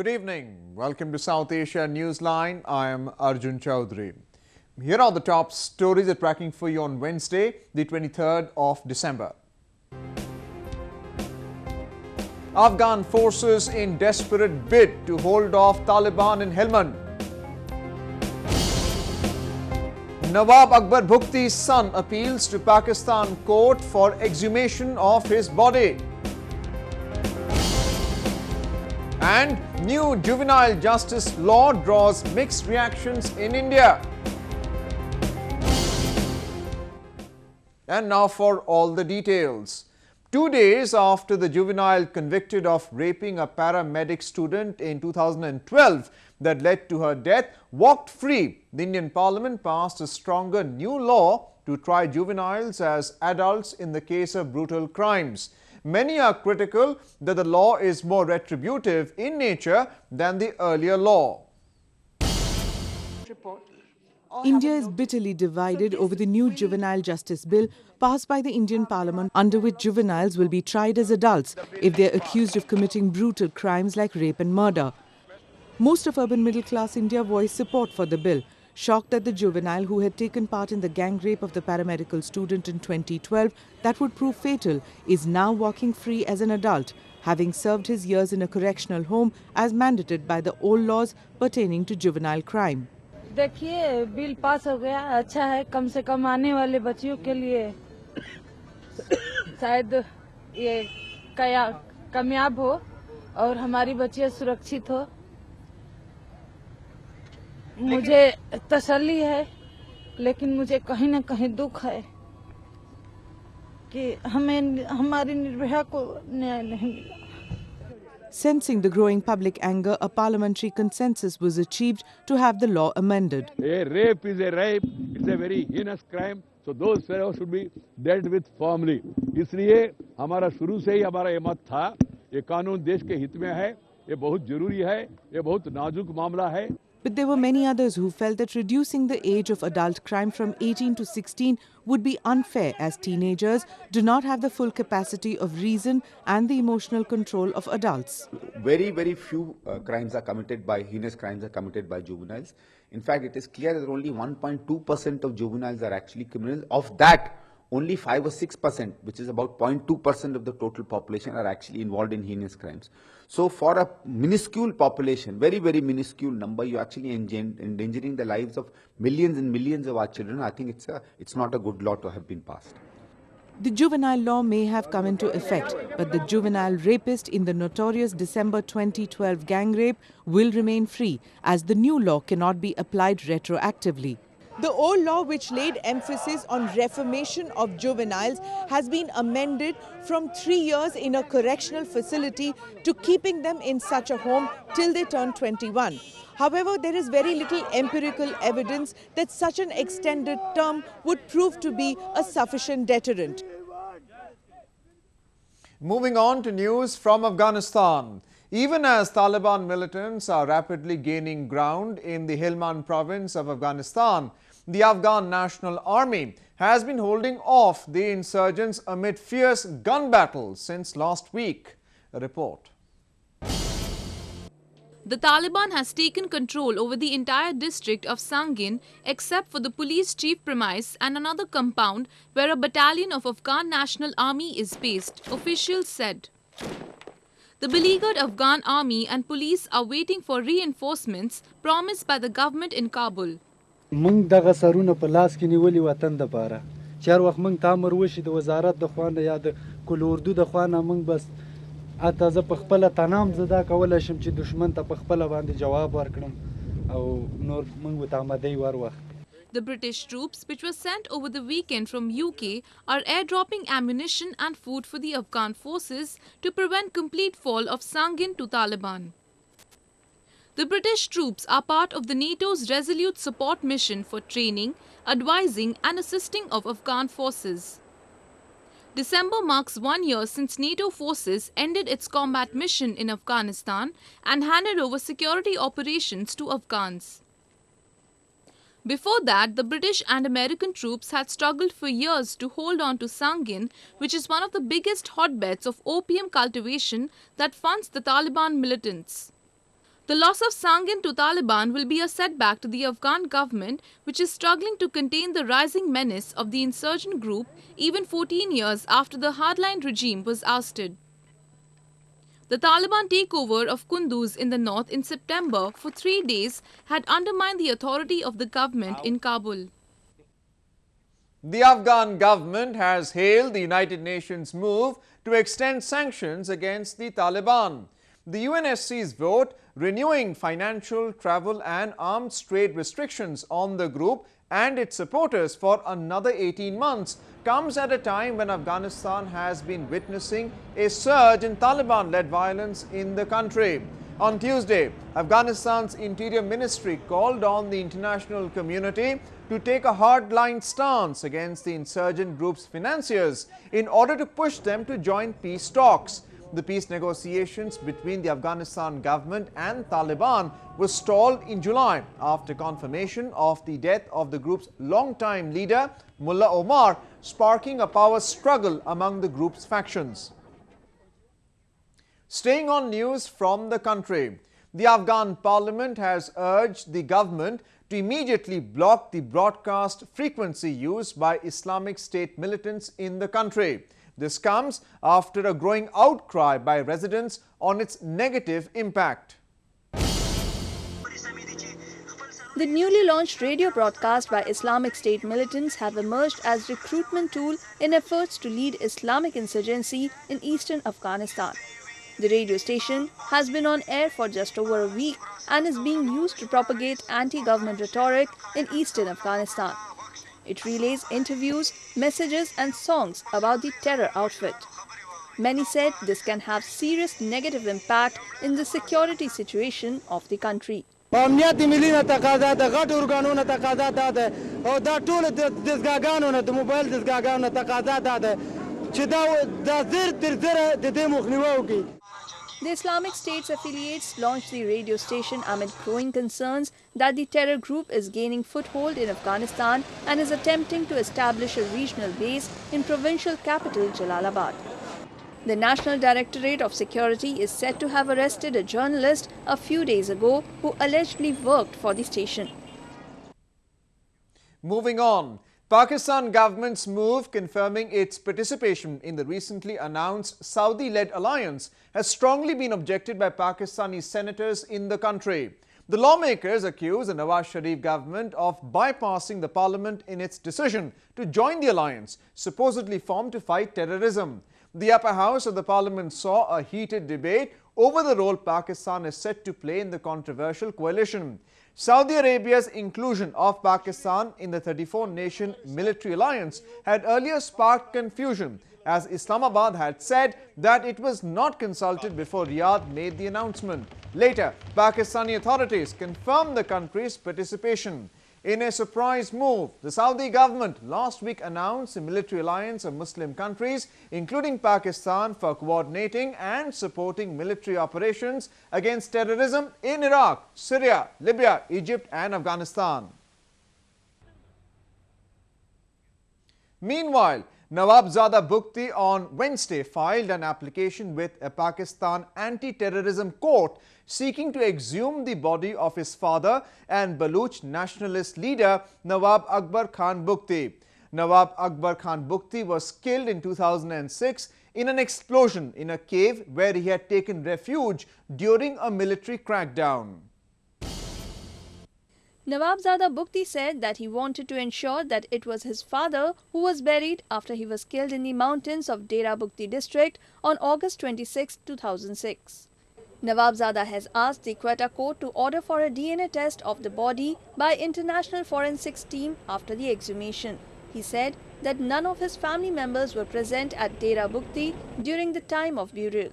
Good evening. Welcome to South Asia Newsline. I am Arjun Chaudhary. Here are the top stories we're tracking for you on Wednesday, the 23rd of December. Afghan forces in desperate bid to hold off Taliban in Helmand. Nawab Akbar Bugti's son appeals to Pakistan court for exhumation of his body. And new juvenile justice law draws mixed reactions in India. And now for all the details. 2 days after the juvenile convicted of raping a paramedic student in 2012 that led to her death walked free, the Indian Parliament passed a stronger new law to try juveniles as adults in the case of brutal crimes. Many are critical that the law is more retributive in nature than the earlier law. India is bitterly divided over the new Juvenile Justice Bill passed by the Indian Parliament, under which juveniles will be tried as adults if they are accused of committing brutal crimes like rape and murder. Most of urban middle-class India voiced support for the bill, shocked that the juvenile who had taken part in the gang rape of the paramedical student in 2012 that would prove fatal is now walking free as an adult, having served his years in a correctional home as mandated by the old laws pertaining to juvenile crime. देखिए bill pass हो गया, अच्छा है, कम से कम आने वाले बच्चियों के लिए शायद ये कामयाब हो और हमारी बच्चियां सुरक्षित हो। मुझे तसल्ली है, लेकिन मुझे कहीं न कहीं दुख है कि हमारी निर्भया को न्याय नहीं मिला। Sensing the growing public anger, a parliamentary consensus was achieved to have the law amended. A rape is a rape. It's a very heinous crime. So those fellows should be dealt with firmly. इसलिए हमारा शुरू से ही हमारा ये मत था, ये कानून देश के हित में है, ये बहुत जरूरी है, ये बहुत नाजुक मामला है. But there were many others who felt that reducing the age of adult crime from 18 to 16 would be unfair, as teenagers do not have the full capacity of reason and the emotional control of adults. Very, very few heinous crimes are committed by juveniles. In fact, it is clear that only 1.2% of juveniles are actually criminals. Of that, only 5 or 6%, which is about 0.2% of the total population, are actually involved in heinous crimes. So for a minuscule population, very, very minuscule number, you're actually endangering the lives of millions and millions of our children. I think it's not a good law to have been passed. The juvenile law may have come into effect, but the juvenile rapist in the notorious December 2012 gang rape will remain free, as the new law cannot be applied retroactively. The old law, which laid emphasis on reformation of juveniles, has been amended from 3 years in a correctional facility to keeping them in such a home till they turn 21. However, there is very little empirical evidence that such an extended term would prove to be a sufficient deterrent. Moving on to news from Afghanistan. Even as Taliban militants are rapidly gaining ground in the Helmand province of Afghanistan, the Afghan National Army has been holding off the insurgents amid fierce gun battles since last week. A report. The Taliban has taken control over the entire district of Sangin except for the police chief premise and another compound where a battalion of Afghan National Army is based, officials said. The beleaguered Afghan army and police are waiting for reinforcements promised by the government in Kabul. موږ دغه سرونه په لاس کې نیولي وطن دپاره چې هر وخت موږ ته امر وشي د وزارت د خوا نه یا د کل اردو د خوا نه موږ بس حتی زه په خپله تنام زه دا کولی شم چې دښمن ته په خپله باندې جواب ورکړم او نور موږ ورته آمادۍ ور وخت. The British troops, which were sent over the weekend from UK, are airdropping ammunition and food for the Afghan forces to prevent complete fall of Sangin to Taliban. The British troops are part of the NATO's Resolute Support Mission for training, advising and assisting of Afghan forces. December marks 1 year since NATO forces ended its combat mission in Afghanistan and handed over security operations to Afghans. Before that, the British and American troops had struggled for years to hold on to Sangin, which is one of the biggest hotbeds of opium cultivation that funds the Taliban militants. The loss of Sangin to Taliban will be a setback to the Afghan government, which is struggling to contain the rising menace of the insurgent group even 14 years after the hardline regime was ousted. The Taliban takeover of Kunduz in the north in September for 3 days had undermined the authority of the government in Kabul. The Afghan government has hailed the United Nations move to extend sanctions against the Taliban. The UNSC's vote renewing financial, travel and arms trade restrictions on the group and its supporters for another 18 months comes at a time when Afghanistan has been witnessing a surge in Taliban-led violence in the country. On Tuesday, Afghanistan's Interior Ministry called on the international community to take a hardline stance against the insurgent group's financiers in order to push them to join peace talks. The peace negotiations between the Afghanistan government and Taliban were stalled in July after confirmation of the death of the group's longtime leader, Mullah Omar, sparking a power struggle among the group's factions. Staying on news from the country, the Afghan parliament has urged the government to immediately block the broadcast frequency used by Islamic State militants in the country. This comes after a growing outcry by residents on its negative impact. The newly launched radio broadcast by Islamic State militants have emerged as recruitment tool in efforts to lead Islamic insurgency in eastern Afghanistan. The radio station has been on air for just over a week and is being used to propagate anti-government rhetoric in eastern Afghanistan. It relays interviews, messages and songs about the terror outfit. Many said this can have serious negative impact in the security situation of the country. The Islamic State's affiliates launched the radio station amid growing concerns that the terror group is gaining foothold in Afghanistan and is attempting to establish a regional base in provincial capital Jalalabad. The National Directorate of Security is said to have arrested a journalist a few days ago who allegedly worked for the station. Moving on, Pakistan government's move confirming its participation in the recently announced Saudi-led alliance has strongly been objected by Pakistani senators in the country. The lawmakers accuse the Nawaz Sharif government of bypassing the parliament in its decision to join the alliance, supposedly formed to fight terrorism. The upper house of the parliament saw a heated debate over the role Pakistan is set to play in the controversial coalition. Saudi Arabia's inclusion of Pakistan in the 34-nation military alliance had earlier sparked confusion, as Islamabad had said that it was not consulted before Riyadh made the announcement. Later, Pakistani authorities confirmed the country's participation. In a surprise move, the Saudi government last week announced a military alliance of Muslim countries, including Pakistan, for coordinating and supporting military operations against terrorism in Iraq, Syria, Libya, Egypt and Afghanistan. Meanwhile, Nawab Bugti on Wednesday filed an application with a Pakistan anti-terrorism court seeking to exhume the body of his father and Baluch nationalist leader Nawab Akbar Bugti. Nawab Akbar Bugti was killed in 2006 in an explosion in a cave where he had taken refuge during a military crackdown. Nawab Bugti said that he wanted to ensure that it was his father who was buried after he was killed in the mountains of Dera Bugti district on August 26, 2006. Nawab has asked the Quetta court to order for a DNA test of the body by International Forensics team after the exhumation. He said that none of his family members were present at Dera Bugti during the time of burial.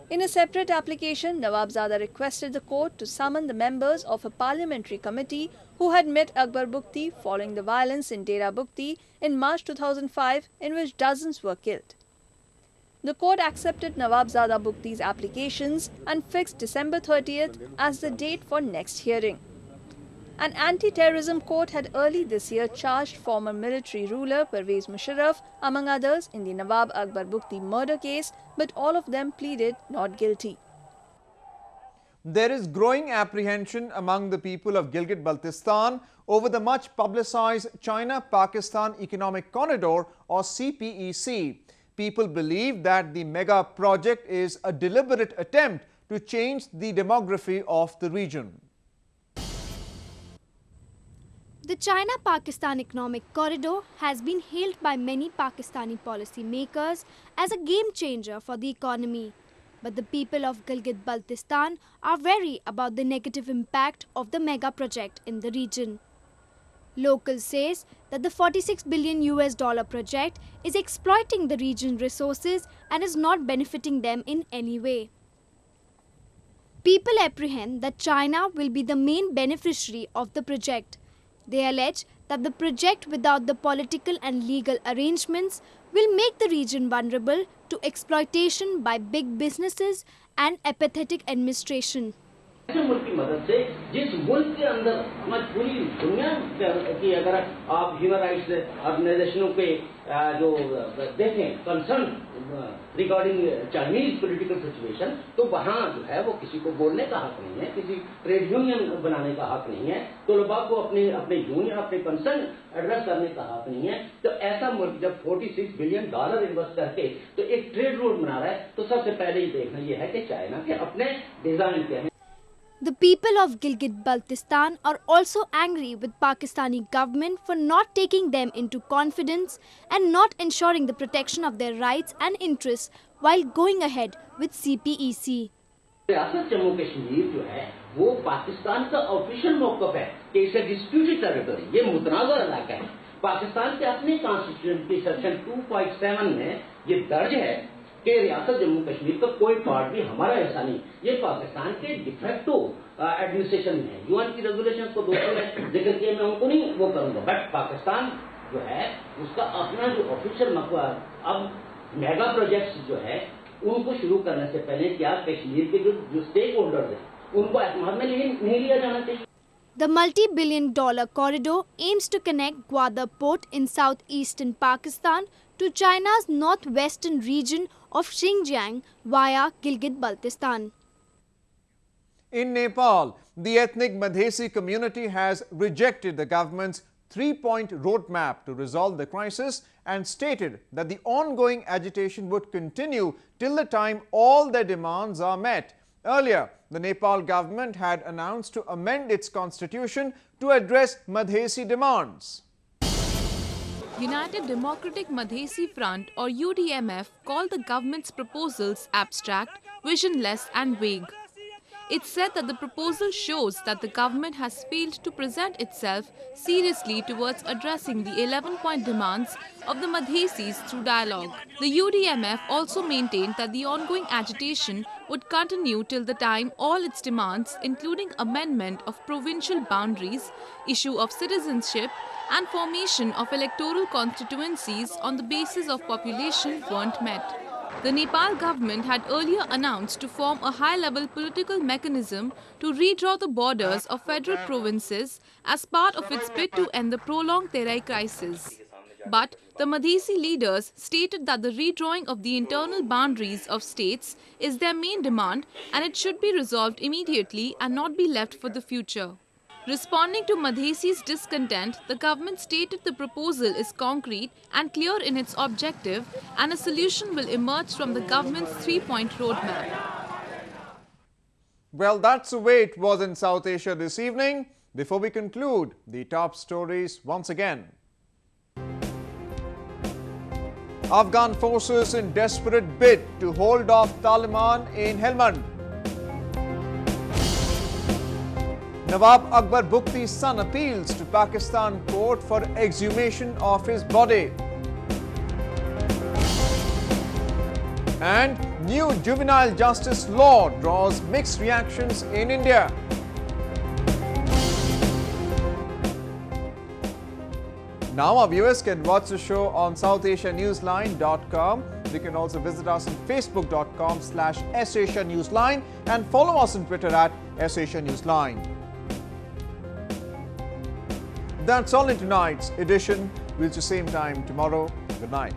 In a separate application, Nawab requested the court to summon the members of a parliamentary committee who had met Akbar Bugti following the violence in Dera Bugti in March 2005, in which dozens were killed. The court accepted Nawab Bugti's applications and fixed December 30th as the date for next hearing. An anti-terrorism court had early this year charged former military ruler Pervez Musharraf, among others, in the Nawab Akbar Bugti murder case, but all of them pleaded not guilty. There is growing apprehension among the people of Gilgit-Baltistan over the much publicized China-Pakistan Economic Corridor or CPEC. People believe that the mega project is a deliberate attempt to change the demography of the region. The China-Pakistan Economic Corridor has been hailed by many Pakistani policymakers as a game changer for the economy. But the people of Gilgit-Baltistan are wary about the negative impact of the mega project in the region. Locals says that the $46 billion project is exploiting the region's resources and is not benefiting them in any way. People apprehend that China will be the main beneficiary of the project. They allege that the project without the political and legal arrangements will make the region vulnerable to exploitation by big businesses and apathetic administration. मुल्क की मदद से जिस मुल्क के अंदर हमारी पूरी दुनिया की अगर आप ह्यूमन राइट्स ऑर्गेनाइजेशनों के जो देखें concern regarding Chinese political situation तो वहाँ जो है वो किसी को बोलने का हक नहीं है, किसी ट्रेड यूनियन बनाने का हक नहीं है, तलबा को अपने यूनियन अपने कंसर्न एड्रेस करने का हक नहीं है। तो ऐसा मुल्क जब $46 बिलियन इन्वेस्ट करके तो एक ट्रेड रोड बना रहा है तो सबसे पहले ये देखना ये है कि चाइना के अपने डिजाइन क्या है। The people of Gilgit-Baltistan are also angry with Pakistani government for not taking them into confidence and not ensuring the protection of their rights and interests while going ahead with CPEC. रियासत जम्मू कश्मीर जो है वो पाकिस्तान का official मौक़िफ़ है कि इसे disputed territory, ये मुतनाज़ा इलाका है। पाकिस्तान के अपने कॉन्स्टिट्यूशन के सेक्शन 2.7 में ये दर्ज है कि रियासत जम्मू कश्मीर का कोई पार्ट भी हमारा ऐसा नहीं, ये पाकिस्तान के डिफेक्टो एडमिनिस्ट्रेशन में है। यूएन की रेजोल्यूशन को दोस्तों जिक्र किया, मैं उनको नहीं वो करूंगा, बट पाकिस्तान जो है उसका अपना जो ऑफिशियल मकसद अब मेगा प्रोजेक्ट्स जो है उनको शुरू करने से पहले क्या कश्मीर के जो स्टेक होल्डर्स हैं उनको एतमाद में नहीं लिया जाना चाहिए। The multi-billion-dollar corridor aims to connect Gwadar port in southeastern Pakistan to China's northwestern region of Xinjiang via Gilgit-Baltistan. In Nepal, the ethnic Madhesi community has rejected the government's three-point roadmap to resolve the crisis and stated that the ongoing agitation would continue till the time all their demands are met. Earlier, the Nepal government had announced to amend its constitution to address Madhesi demands. United Democratic Madhesi Front or UDMF called the government's proposals abstract, visionless and vague. It said that the proposal shows that the government has failed to present itself seriously towards addressing the 11-point demands of the Madhesis through dialogue. The UDMF also maintained that the ongoing agitation would continue till the time all its demands, including amendment of provincial boundaries, issue of citizenship and formation of electoral constituencies on the basis of population weren't met. The Nepal government had earlier announced to form a high-level political mechanism to redraw the borders of federal provinces as part of its bid to end the prolonged Terai crisis. But the Madhesi leaders stated that the redrawing of the internal boundaries of states is their main demand and it should be resolved immediately and not be left for the future. Responding to Madhesi's discontent, the government stated the proposal is concrete and clear in its objective and a solution will emerge from the government's three-point roadmap. Well, that's the way it was in South Asia this evening. Before we conclude, the top stories once again. Afghan forces in desperate bid to hold off Taliban in Helmand. Nawab Akbar Bugti's son appeals to Pakistan court for exhumation of his body. And new juvenile justice law draws mixed reactions in India. Now our viewers can watch the show on SouthAsiaNewsline.com. You can also visit us on Facebook.com/SAsiaNewsline and follow us on Twitter @SAsiaNewsline. That's all in tonight's edition. We'll see you same time tomorrow. Good night.